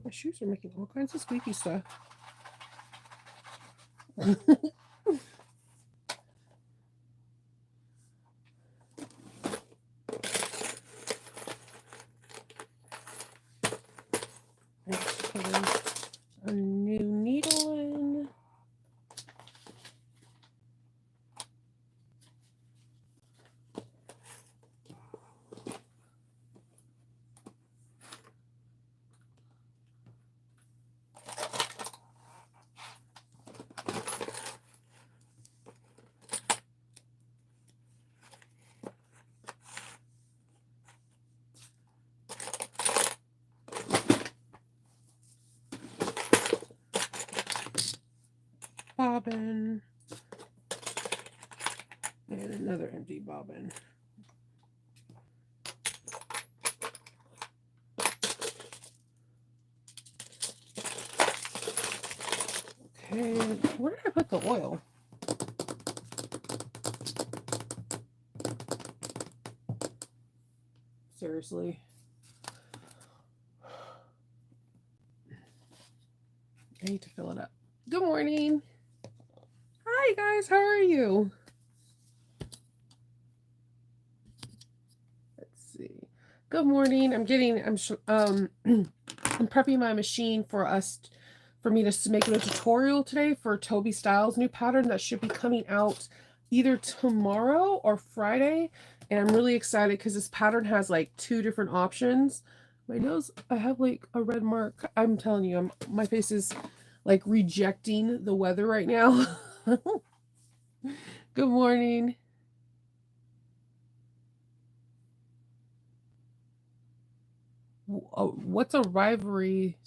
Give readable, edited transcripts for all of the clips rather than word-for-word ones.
My shoes are making all kinds of squeaky stuff. Let's put a new needle in. Bobbin. And another empty bobbin. Okay, where did I put the oil? Seriously. I need to fill it up. Good morning. Hi guys, how are you? Let's see. Good morning. I'm prepping my machine for me to make a tutorial today for Toby Styles' new pattern that should be coming out either tomorrow or Friday. And I'm really excited because this pattern has like 2 different options. My nose, I have like a red mark. I'm telling you, my face is like rejecting the weather right now. Good morning. What's a rivalry?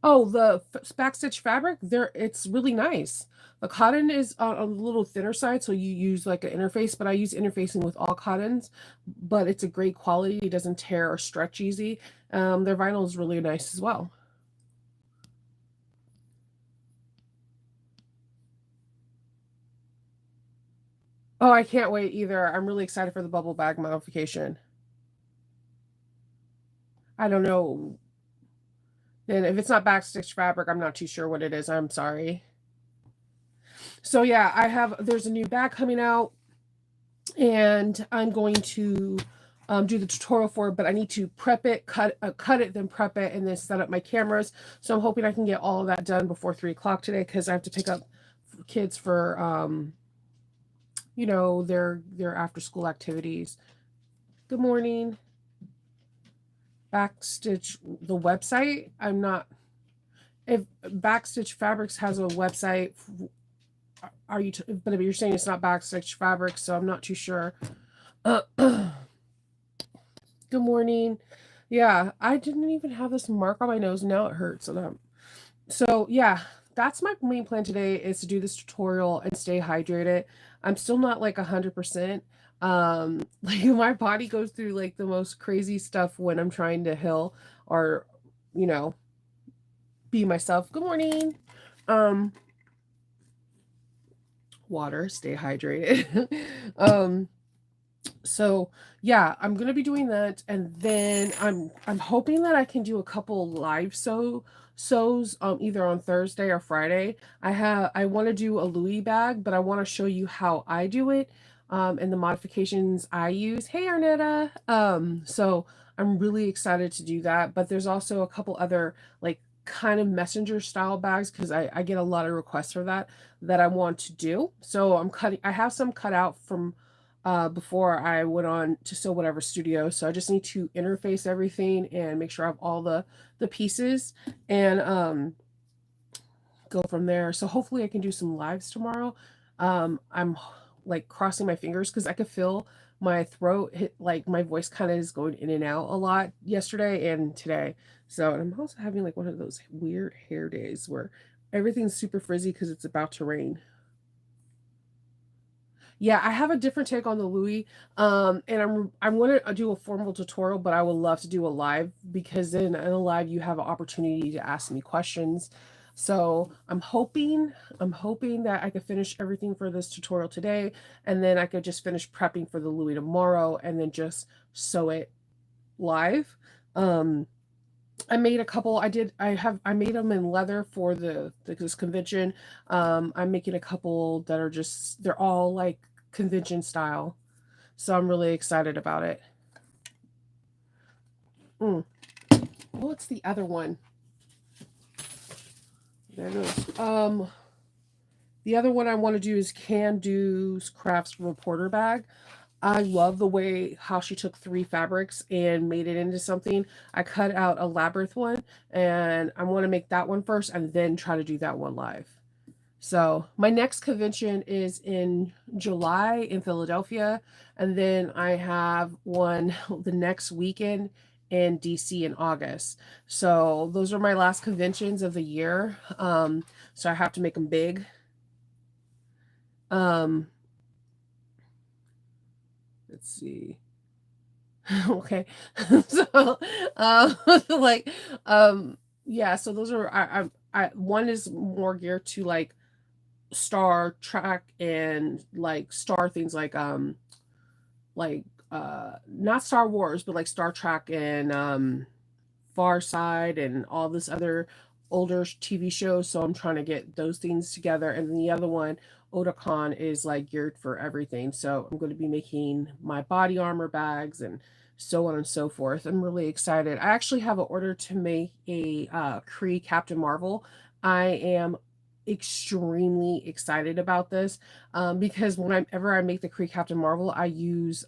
Oh, the backstitch fabric, it's really nice. The cotton is on a little thinner side, so you use like an interface, but I use interfacing with all cottons, but it's a great quality. It doesn't tear or stretch easy. Their vinyl is really nice as well. Oh, I can't wait either. I'm really excited for the bubble bag modification. I don't know. And if it's not backstitch fabric, I'm not too sure what it is. I'm sorry. So yeah, there's a new bag coming out and I'm going to do the tutorial for it, but I need to prep it, cut it, then prep it, and then set up my cameras. So I'm hoping I can get all of that done before 3 o'clock today because I have to pick up kids for their after school activities. Good morning. Backstitch the website. I'm not if Backstitch Fabrics has a website. Are you? But you're saying it's not Backstitch Fabrics, so I'm not too sure. Good morning. Yeah, I didn't even have this mark on my nose. Now it hurts. So yeah, that's my main plan today is to do this tutorial and stay hydrated. I'm still not like 100%. Like my body goes through like the most crazy stuff when I'm trying to heal or, you know, be myself. Good morning. Um, Water, stay hydrated. um, so yeah, I'm gonna be doing that, and then I'm hoping that I can do a couple live sews either on Thursday or Friday. I want to do a Louis bag, but I want to show you how I do it and the modifications I use. Hey Arnetta. So I'm really excited to do that, but there's also a couple other like kind of messenger style bags because I get a lot of requests for that I want to do. So I have some cut out from before I went on to Sew Whatever Studio. So I just need to interface everything and make sure I have all the pieces and go from there. So hopefully I can do some lives tomorrow. I'm like crossing my fingers because I could feel my throat hit like my voice kind of is going in and out a lot yesterday and today. So and I'm also having like one of those weird hair days where everything's super frizzy because it's about to rain. Yeah, I have a different take on the Louis. And I'm going to do a formal tutorial, but I would love to do a live because then in a live you have an opportunity to ask me questions. So I'm hoping that I could finish everything for this tutorial today, and then I could just finish prepping for the Louis tomorrow, and then just sew it live. Um, I made a couple. I made them in leather for this convention. I'm making a couple that are just they're all like convention style. So I'm really excited about it. Mm. What's the other one? There it is. The other one I want to do is Can Do's Crafts Reporter Bag. I love the way how she took three fabrics and made it into something. I cut out a labyrinth one, and I want to make that one first and then try to do that one live. So my next convention is in July in Philadelphia, and then I have one the next weekend in DC in August. So those are my last conventions of the year. So I have to make them big. Um, let's see. Okay. So, um, like, um, yeah. So those are one is more geared to like Star Trek and like Star things like not Star Wars, but like Star Trek and Far Side and all this other older TV shows. So I'm trying to get those things together. And then the other one, Otakon, is like geared for everything. So I'm going to be making my body armor bags and so on and so forth. I'm really excited. I actually have an order to make a Kree Captain Marvel. I am extremely excited about this because whenever I make the Kree Captain Marvel, I use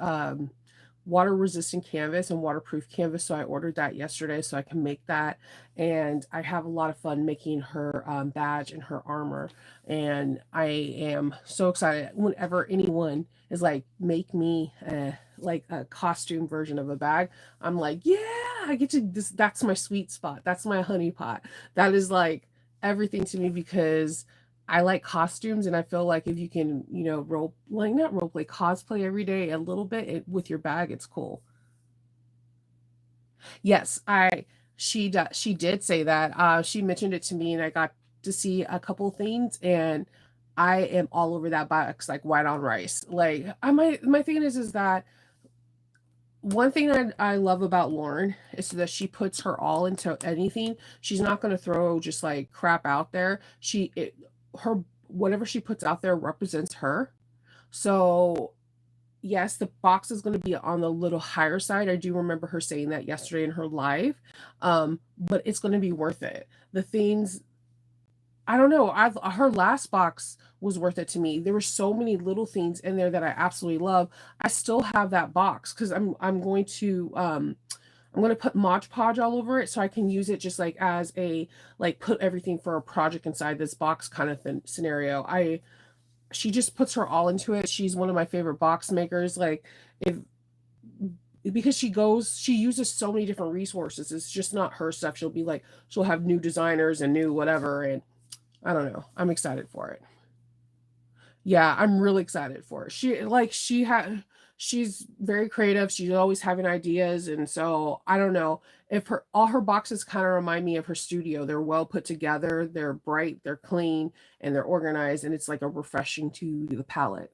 water resistant canvas and waterproof canvas. So I ordered that yesterday so I can make that. And I have a lot of fun making her badge and her armor. And I am so excited whenever anyone is like, make me like a costume version of a bag. I'm like, yeah, I get to this. That's my sweet spot. That's my honey pot. That is like everything to me because I like costumes, and I feel like if you can, not role play, cosplay every day a little bit with your bag, it's cool. Yes, she did say that. She mentioned it to me, and I got to see a couple things, and I am all over that box like white on rice. Like my thing is that one thing I love about Lauren is that she puts her all into anything. She's not going to throw just like crap out there. Her whatever she puts out there represents her. So yes, the box is going to be on the little higher side. I do remember her saying that yesterday in her live, but it's going to be worth it. The things I don't know. Her last box was worth it to me. There were so many little things in there that I absolutely love. I still have that box because I'm going to put Mod Podge all over it so I can use it just like as a like put everything for a project inside this box kind of scenario. I She just puts her all into it. She's one of my favorite box makers. Like if because she uses so many different resources. It's just not her stuff. She'll have new designers and new whatever, and I don't know. I'm excited for it. Yeah, I'm really excited for it. She's very creative. She's always having ideas, and so I don't know if her all her boxes kind of remind me of her studio. They're well put together, they're bright, they're clean, and they're organized, and it's like a refreshing to the palate.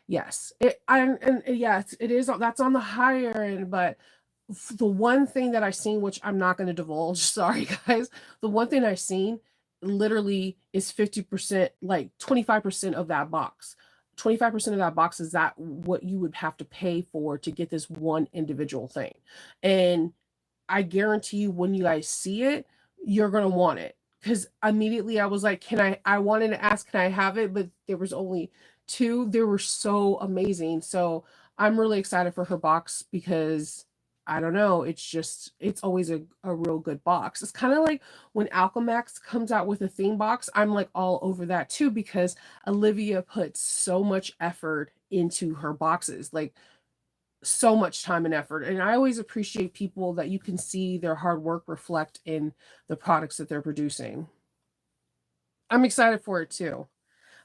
Yes, yes, it is. That's on the higher end, but the one thing that I've seen, which I'm not going to divulge, sorry guys, the one thing I've seen literally is 50%, like 25% of that box. 25% of that box is that what you would have to pay for to get this one individual thing. And I guarantee you when you guys see it, you're gonna want it. Because immediately I was like, I wanted to ask, can I have it? But there was only two. They were so amazing. So I'm really excited for her box because I don't know, it's always a real good box. It's kind of like when Alchemax comes out with a theme box, I'm like all over that too because Olivia puts so much effort into her boxes. Like so much time and effort. And I always appreciate people that you can see their hard work reflect in the products that they're producing. I'm excited for it too.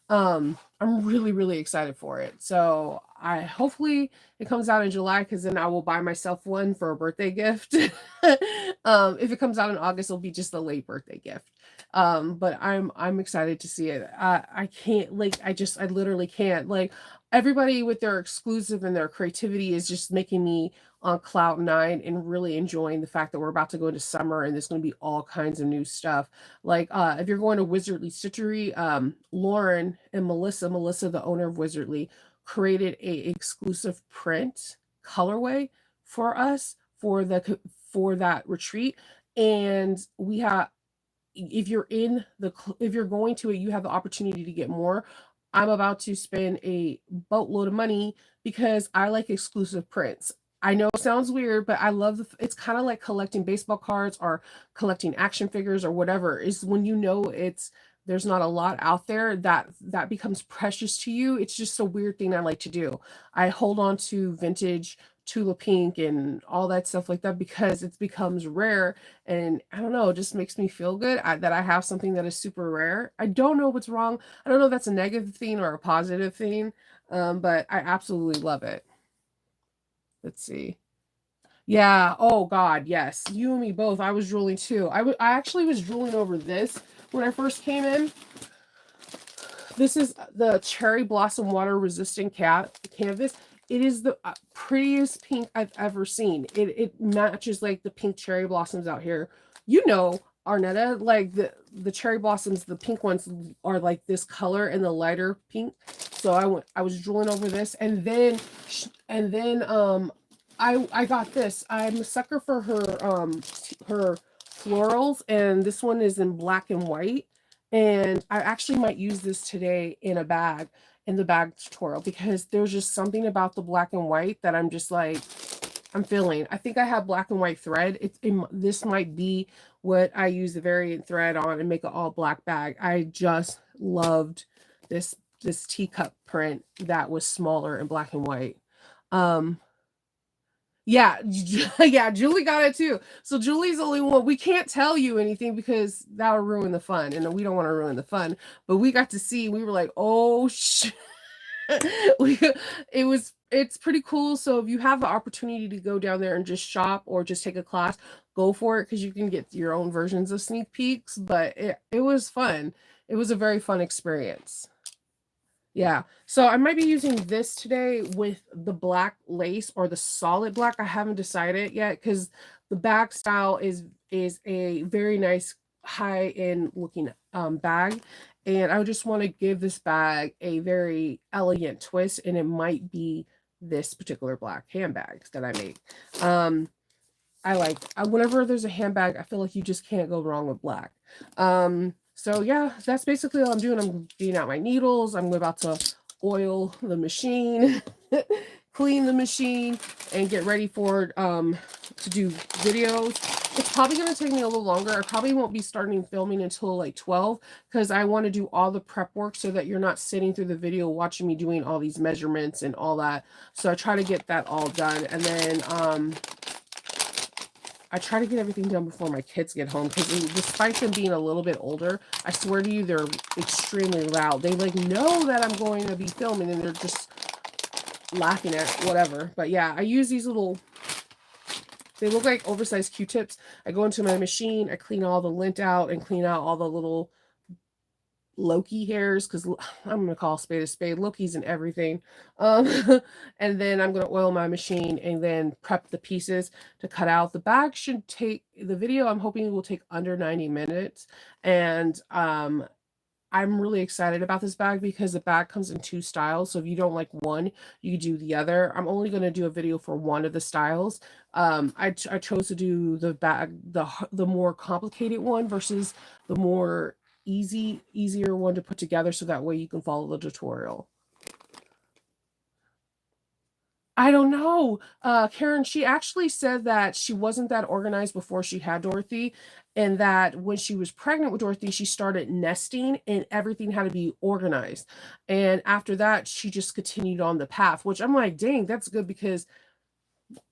I'm really, really excited for it. So I hopefully it comes out in July because then I will buy myself one for a birthday gift. If it comes out in August, it'll be just a late birthday gift. But I'm excited to see it. I can't like I literally can't like everybody with their exclusive and their creativity is just making me on cloud nine and really enjoying the fact that we're about to go into summer and there's going to be all kinds of new stuff. Like if you're going to Wizardly Stitchery, Lauren and Melissa, the owner of Wizardly, created a exclusive print colorway for us for that retreat, and we have if you're in the if you're going to it, you have the opportunity to get more. I'm about to spend a boatload of money because I like exclusive prints. I know it sounds weird, but I love it's kind of like collecting baseball cards or collecting action figures or whatever. Is when you know it's there's not a lot out there that becomes precious to you. It's just a weird thing I like to do. I hold on to vintage Tula Pink and all that stuff like that because it becomes rare, and I don't know, it just makes me feel good that I have something that is super rare. I don't know what's wrong. I don't know if that's a negative thing or a positive thing, but I absolutely love it. Let's see. Yeah. Oh God. Yes. You and me both. I was drooling too. I actually was drooling over this when I first came in. This is the Cherry Blossom Water Resistant Canvas. It is the prettiest pink I've ever seen. It matches like the pink cherry blossoms out here. You know, Arnetta, like the cherry blossoms, the pink ones are like this color and the lighter pink. So I was drooling over this, and then I got this. I'm a sucker for her florals, and this one is in black and white. And I actually might use this today in a bag in the bag tutorial because there's just something about the black and white that I'm just like I'm feeling. I think I have black and white thread. This might be what I use the variant thread on and make an all black bag. I just loved this teacup print that was smaller in black and white. Um, yeah, yeah, Julie got it too. So Julie's the only one. We can't tell you anything because that'll ruin the fun, and we don't want to ruin the fun. But we got to see. We were like, oh shit. we, it's pretty cool. So if you have the opportunity to go down there and just shop or just take a class, go for it because you can get your own versions of sneak peeks. But it was fun. It was a very fun experience. Yeah. So I might be using this today with the black lace or the solid black. I haven't decided yet because the bag style is a very nice high end looking bag. And I just want to give this bag a very elegant twist, and it might be this particular black handbag that I make. I like whenever there's a handbag, I feel like you just can't go wrong with black. So yeah, that's basically all I'm doing. I'm beating out my needles. I'm about to oil the machine, clean the machine, and get ready for to do videos. It's probably going to take me a little longer. I probably won't be starting filming until like 12 because I want to do all the prep work so that you're not sitting through the video watching me doing all these measurements and all that. So I try to get that all done, and then I try to get everything done before my kids get home because despite them being a little bit older, I swear to you, they're extremely loud. They like know that I'm going to be filming and they're just laughing at whatever. But yeah, I use these little, they look like oversized Q-tips. I go into my machine, I clean all the lint out and clean out all the little Loki hairs because I'm gonna call a spade. Loki's and everything. And then I'm gonna oil my machine and then prep the pieces to cut out. The bag should take the video. I'm hoping it will take under 90 minutes, and I'm really excited about this bag because the bag comes in two styles. So if you don't like one, you do the other. I'm only going to do a video for one of the styles. I chose to do the bag, the more complicated one versus the more easier one to put together so that way you can follow the tutorial. I don't know. Karen, she actually said that she wasn't that organized before she had Dorothy, and that when she was pregnant with Dorothy, she started nesting and everything had to be organized. And after that, she just continued on the path, which I'm like, dang, that's good because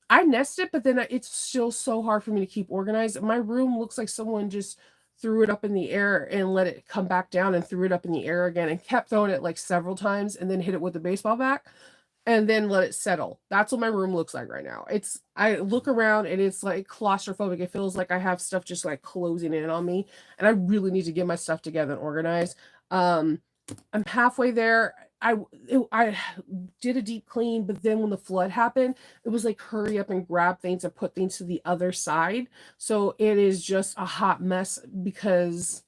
I nested, but then it's still so hard for me to keep organized. My room looks like someone just threw it up in the air and let it come back down and threw it up in the air again and kept throwing it like several times and then hit it with a baseball bat. and then let it settle. That's what my room looks like right now. It's I look around and it's like claustrophobic. It feels like I have stuff just like closing in on me, and I really need to get my stuff together and organized. Um, I'm halfway there. I did a deep clean, but then when the flood happened, it was like hurry up and grab things and put things to the other side. So it is just a hot mess because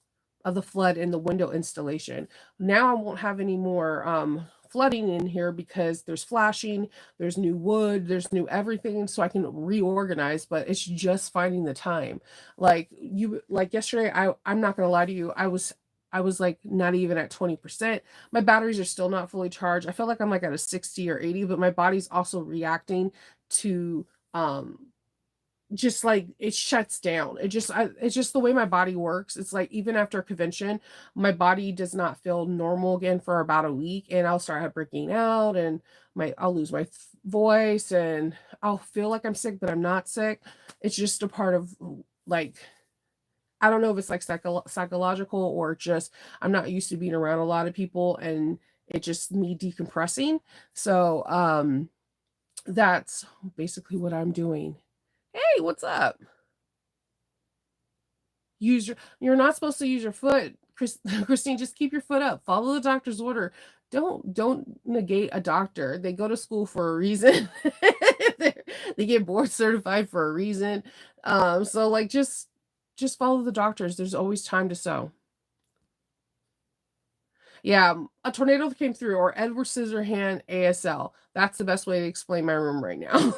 of the flood and the window installation. Now I won't have any more flooding in here because there's flashing, there's new wood, there's new everything, so I can reorganize, but it's just finding the time. Like yesterday, I'm not gonna lie to you, I was like not even at 20%. My batteries are still not fully charged. I feel like I'm like at a 60 or 80, but my body's also reacting to just like it shuts down. It's just the way my body works. It's like even after a convention, my body does not feel normal again for about a week, and I'll start breaking out, and my I'll lose my voice, and I'll feel like I'm sick, but I'm not sick. It's just a part of like I don't know if it's like psychological or just I'm not used to being around a lot of people, and it just me decompressing. So that's basically what I'm doing. Hey, what's up? You're not supposed to use your foot, Christine. Just keep your foot up. Follow the doctor's order. Don't negate a doctor. They go to school for a reason. They get board certified for a reason. So like just follow the doctors. There's always time to sew. Yeah, a tornado came through, or Edward Scissorhand ASL. That's the best way to explain my room right now.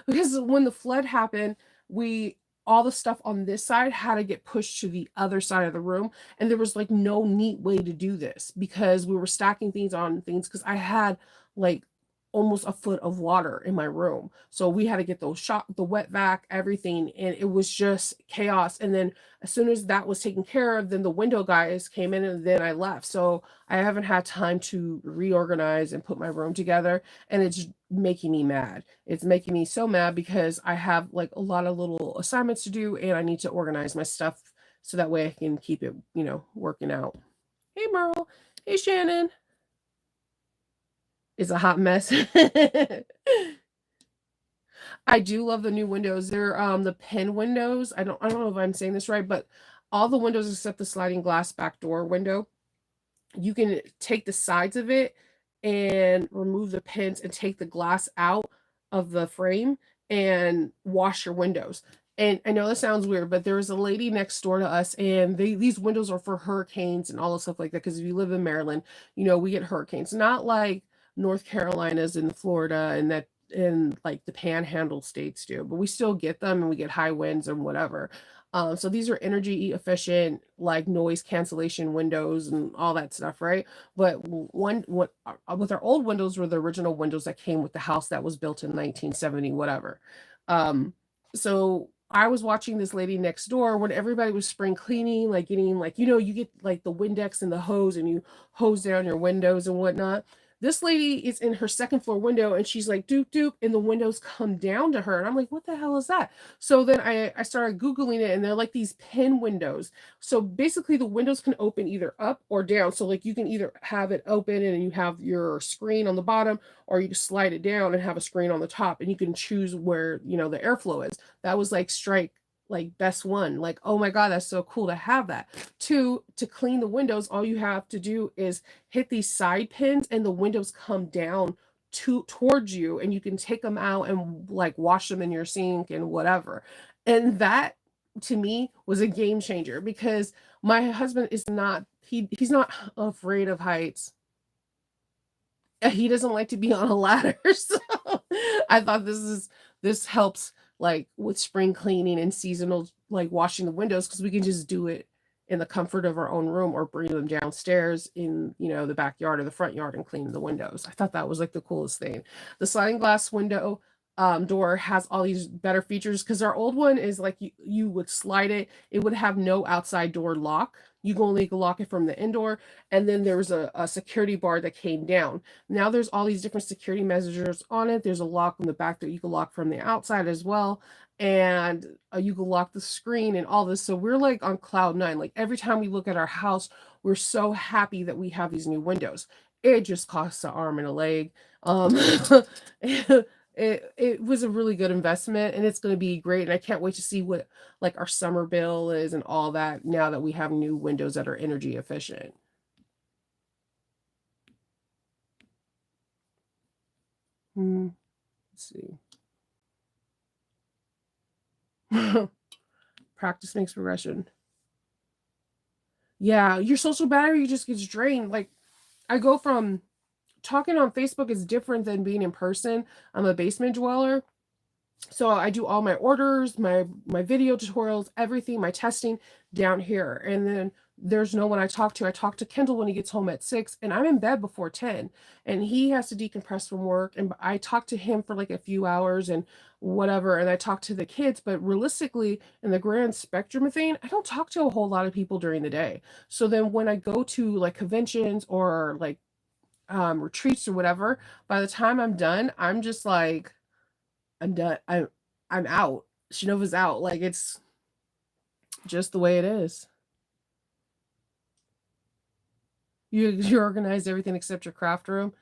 Because when the flood happened, we all the stuff on this side had to get pushed to the other side of the room, and there was like no neat way to do this because we were stacking things on things because I had like almost a foot of water in my room. So we had to get the wet vac, everything, and it was just chaos. And then as soon as that was taken care of, then the window guys came in and then I left. So I haven't had time to reorganize and put my room together, and it's making me mad. It's making me so mad because I have like a lot of little assignments to do and I need to organize my stuff so that way I can keep it, working out. Hey Merle. Hey Shannon. It's a hot mess. I do love the new windows. They're the pen windows. I don't know if I'm saying this right, but all the windows except the sliding glass back door window, you can take the sides of it and remove the pins and take the glass out of the frame and wash your windows. And I know that sounds weird, but there was a lady next door to us, and these windows are for hurricanes and all the stuff like that. Because if you live in Maryland, we get hurricanes, not like North Carolina's and Florida and that in like the panhandle states do, but we still get them and we get high winds and whatever. So these are energy efficient, like noise cancellation windows and all that stuff, right? But one what with our old windows were the original windows that came with the house that was built in 1970, whatever. So I was watching this lady next door when everybody was spring cleaning, like getting like, you get like the Windex and the hose and you hose down your windows and whatnot. This lady is in her second floor window and she's like, doop, doop, and the windows come down to her. And I'm like, what the hell is that? So then I started Googling it, and they're like these pin windows. So basically, the windows can open either up or down. So, like, you can either have it open and you have your screen on the bottom, or you just slide it down and have a screen on the top, and you can choose where, the airflow is. That was like strike like best one, like, oh my god, that's so cool to have that. Two, to clean the windows, all you have to do is hit these side pins and the windows come down towards you, and you can take them out and like wash them in your sink and whatever. And that to me was a game changer because my husband is not he's not afraid of heights. He doesn't like to be on a ladder. So I thought this helps like with spring cleaning and seasonal like washing the windows because we can just do it in the comfort of our own room or bring them downstairs in the backyard or the front yard and clean the windows. I thought that was like the coolest thing. The sliding glass window door has all these better features because our old one is like you would slide it, it would have no outside door lock. You can only lock it from the indoor, and then there was a security bar that came down. Now there's all these different security measures on it. There's a lock on the back that you can lock from the outside as well, and you can lock the screen and all this. So we're like on cloud nine. Like every time we look at our house, we're so happy that we have these new windows. It just costs an arm and a leg. Um, it was a really good investment, and it's gonna be great, and I can't wait to see what, like, our summer bill is and all that now that we have new windows that are energy efficient. Hmm, let's see. Practice makes progression. Yeah, your social battery just gets drained. Like, I go from talking on Facebook is different than being in person. I'm a basement dweller. So I do all my orders, my video tutorials, everything, my testing down here. And then there's no one I talk to. I talk to Kendall when he gets home at 6, and I'm in bed before 10. And he has to decompress from work, and I talk to him for like a few hours and whatever, and I talk to the kids, but realistically, in the grand spectrum of thing, I don't talk to a whole lot of people during the day. So then when I go to like conventions or like retreats or whatever, by the time I'm done, I'm just like I'm done. I'm out. Shinova's out. Like, it's just the way it is. You organize everything except your craft room.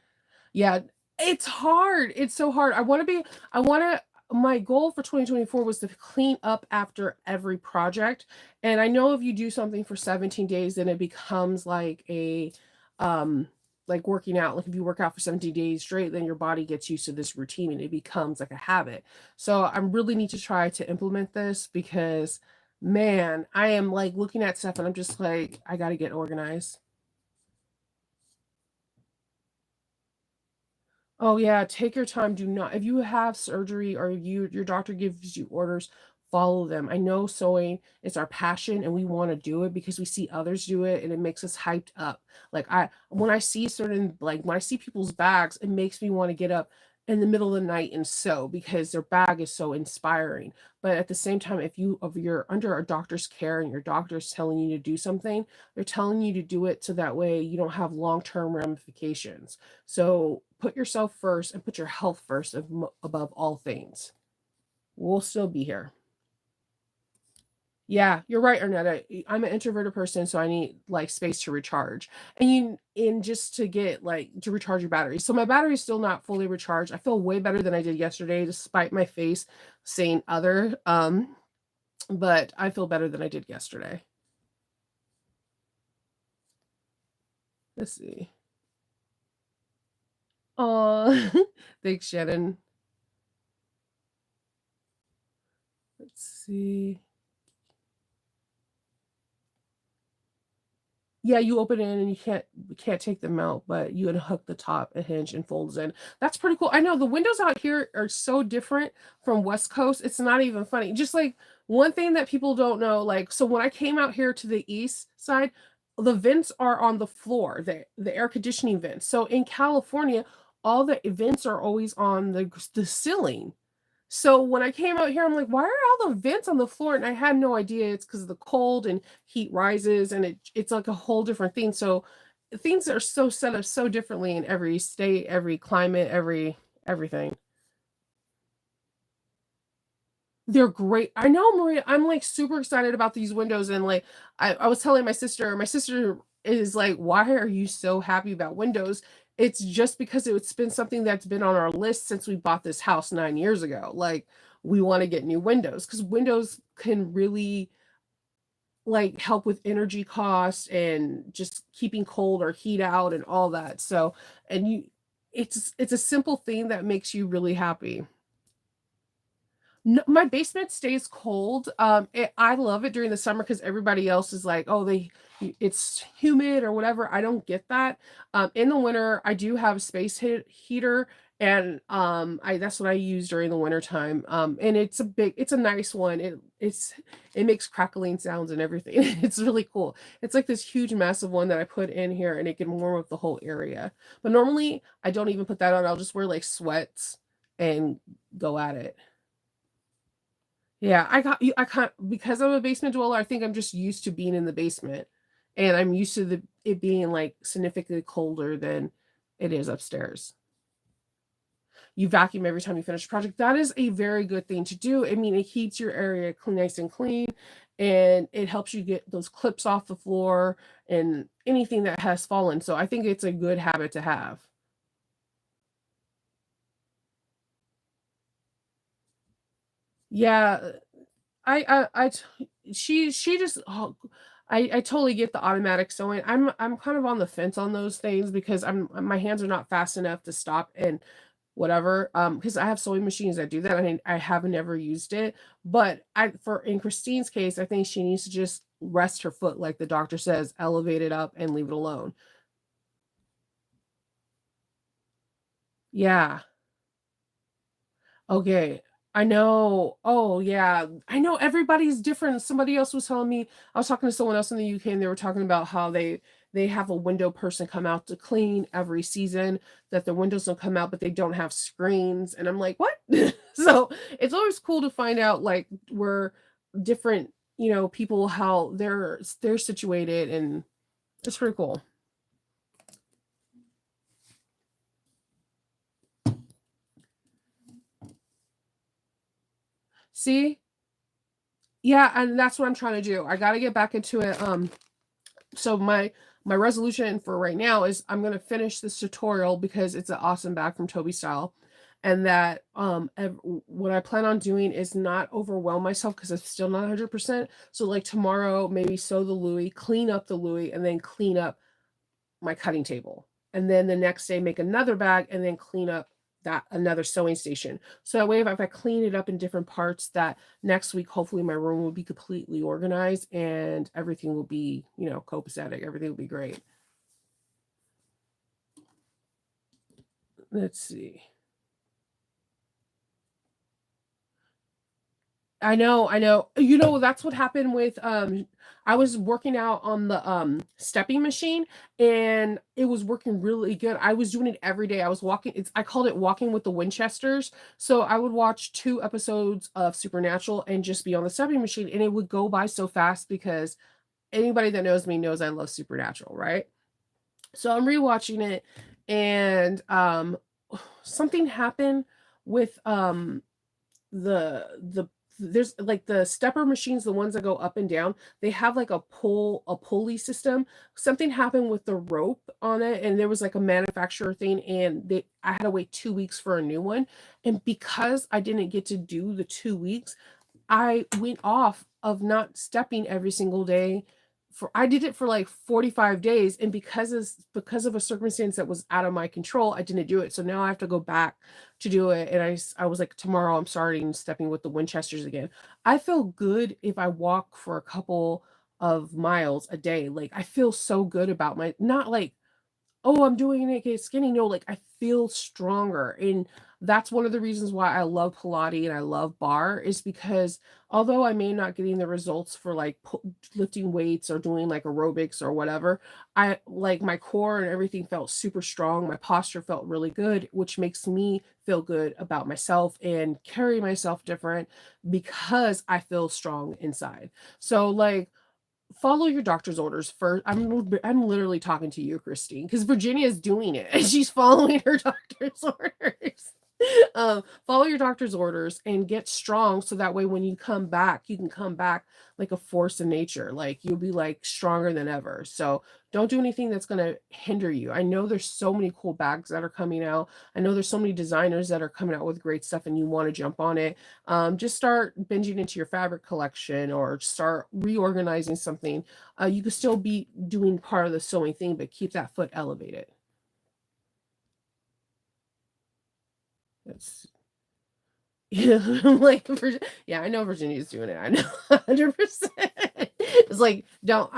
Yeah, it's hard. It's so hard. I want to my goal for 2024 was to clean up after every project. And I know if you do something for 17 days, then it becomes um like working out. Like if you work out for 17 days straight, then your body gets used to this routine and it becomes like a habit. So I really need to try to implement this because man, I am like looking at stuff and I'm just like, I got to get organized. Oh yeah, take your time. Do not if you have surgery or your doctor gives you orders, follow them. I know sewing is our passion and we want to do it because we see others do it and it makes us hyped up. Like I when I see certain like when I see people's bags, it makes me want to get up in the middle of the night and sew because their bag is so inspiring. But at the same time, if you're under a doctor's care and your doctor's telling you to do something, they're telling you to do it so that way you don't have long-term ramifications. So put yourself first and put your health first above all things. We'll still be here. Yeah, you're right, Arnetta. I'm an introverted person, so I need like space to recharge. And just to get like to recharge your battery. So my battery's still not fully recharged. I feel way better than I did yesterday, despite my face saying other. But I feel better than I did yesterday. Let's see. Oh, thanks, Shannon. Let's see. Yeah, you open it and you can't take them out, but you unhook the top, a hinge, and folds in. That's pretty cool. I know the windows out here are so different from West Coast. It's not even funny. Just like one thing that people don't know, like so when I came out here to the east side, the vents are on the floor, the air conditioning vents. So in California, all the vents are always on the ceiling. So when I came out here, I'm like, why are all the vents on the floor? And I had no idea it's because of the cold and heat rises and it's like a whole different thing. So things are so set up so differently in every state, every climate, everything. They're great. I know, Maria. I'm like super excited about these windows. And like I was telling my sister is like, why are you so happy about windows? It's just because it's been something that's been on our list since we bought this house 9 years ago. Like we want to get new windows because windows can really like help with energy costs and just keeping cold or heat out and all that. So and you it's a simple thing that makes you really happy. No, my basement stays cold. I love it during the summer because everybody else is like, oh, it's humid or whatever. I don't get that. In the winter, I do have a heater, and I that's what I use during the winter time. And it's a nice one. It makes crackling sounds and everything. It's really cool. It's like this huge, massive one that I put in here, and it can warm up the whole area. But normally, I don't even put that on. I'll just wear like sweats and go at it. Yeah, I got you I can't because I'm a basement dweller, I think I'm just used to being in the basement, and I'm used to it being, like, significantly colder than it is upstairs. You vacuum every time you finish a project. That is a very good thing to do. I mean, it keeps your area nice and clean, and it helps you get those clips off the floor and anything that has fallen, so I think it's a good habit to have. Yeah, she just I totally get the automatic sewing. I'm kind of on the fence on those things because my hands are not fast enough to stop and whatever. Because I have sewing machines that do that. I have never used it, but I for in Christine's case, I think she needs to just rest her foot, like the doctor says, elevate it up and leave it alone. Yeah. Okay. I know. Oh, yeah. I know everybody's different. Somebody else was telling me I was talking to someone else in the UK and they were talking about how they have a window person come out to clean every season, that the windows don't come out, but they don't have screens. And I'm like, what? So it's always cool to find out like where different, people how they're situated, and it's pretty cool. See? Yeah, and that's what I'm trying to do. I gotta get back into it. So my resolution for right now is I'm gonna finish this tutorial because it's an awesome bag from Toby Style, and that what I plan on doing is not overwhelm myself because I'm still not 100%. So like tomorrow, maybe sew the Louis, clean up the Louis, and then clean up my cutting table. And then the next day make another bag and then clean up that another sewing station. So that way if I clean it up in different parts, that next week hopefully my room will be completely organized and everything will be, copacetic. Everything will be great. Let's see. I know, I know. That's what happened with I was working out on the stepping machine and it was working really good. I was doing it every day. I was walking I called it walking with the Winchesters. So I would watch 2 episodes of Supernatural and just be on the stepping machine and it would go by so fast because anybody that knows me knows I love Supernatural, right? So I'm rewatching it and something happened with the there's like the stepper machines, the ones that go up and down, they have like a pulley system. Something happened with the rope on it and there was like a manufacturer thing and they I had to wait 2 weeks for a new one. And because I didn't get to do the 2 weeks, I went off of not stepping every single day. For I did it for like 45 days, and because of a circumstance that was out of my control, I didn't do it. So now I have to go back to do it. And I was like, tomorrow I'm starting stepping with the Winchesters again. I feel good if I walk for a couple of miles a day. Like I feel so good about my not like, oh, I'm doing it to get skinny. No, like I feel stronger. And that's one of the reasons why I love Pilates and I love bar is because although I may not getting the results for like lifting weights or doing like aerobics or whatever, I like my core and everything felt super strong. My posture felt really good, which makes me feel good about myself and carry myself different because I feel strong inside. So like follow your doctor's orders first. I'm literally talking to you, Christine, because Virginia is doing it and she's following her doctor's orders. Follow your doctor's orders and get strong so that way when you come back, you can come back like a force of nature. Like you'll be like stronger than ever. So don't do anything that's gonna hinder you. I know there's so many cool bags that are coming out. I know there's so many designers that are coming out with great stuff and you want to jump on it. Just start binging into your fabric collection or start reorganizing something. You could still be doing part of the sewing thing, but keep that foot elevated. That's Yeah, I'm like, yeah, I know Virginia's doing it. I know 100%. It's like, don't,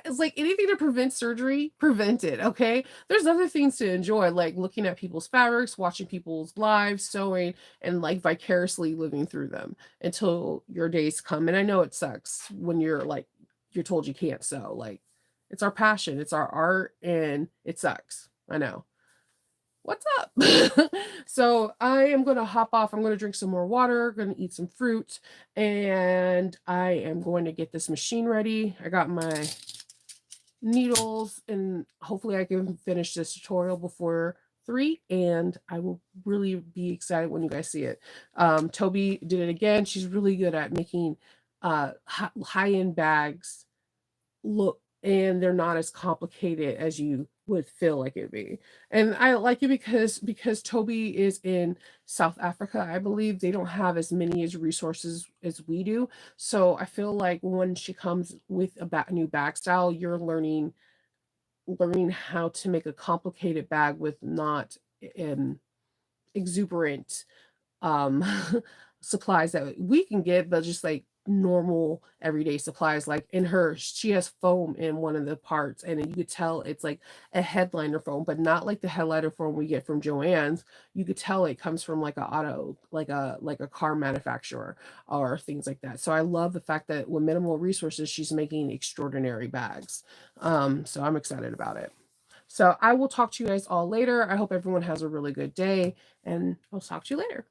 it's like anything to prevent surgery, prevent it, okay? There's other things to enjoy, like looking at people's fabrics, watching people's lives, sewing, and like vicariously living through them until your days come. And I know it sucks when you're like, you're told you can't sew. Like, it's our passion, it's our art, and it sucks. I know. What's up? So I am going to hop off. I'm going to drink some more water, going to eat some fruit, and I am going to get this machine ready. I got my needles, and hopefully I can finish this tutorial before 3, and I will really be excited when you guys see it. Toby did it again. She's really good at making high-end bags look and they're not as complicated as you would feel like it'd be. And I like it because Toby is in South Africa, I believe they don't have as many as resources as we do. So I feel like when she comes with a new bag style, you're learning how to make a complicated bag with not um, exuberant um supplies that we can get, but just like normal everyday supplies. Like in her, she has foam in one of the parts, and you could tell it's like a headliner foam, but not like the headliner foam we get from Joann's. You could tell it comes from like a auto, like a car manufacturer or things like that. So I love the fact that with minimal resources she's making extraordinary bags. So I'm excited about it. So I will talk to you guys all later. I hope everyone has a really good day, and I'll talk to you later.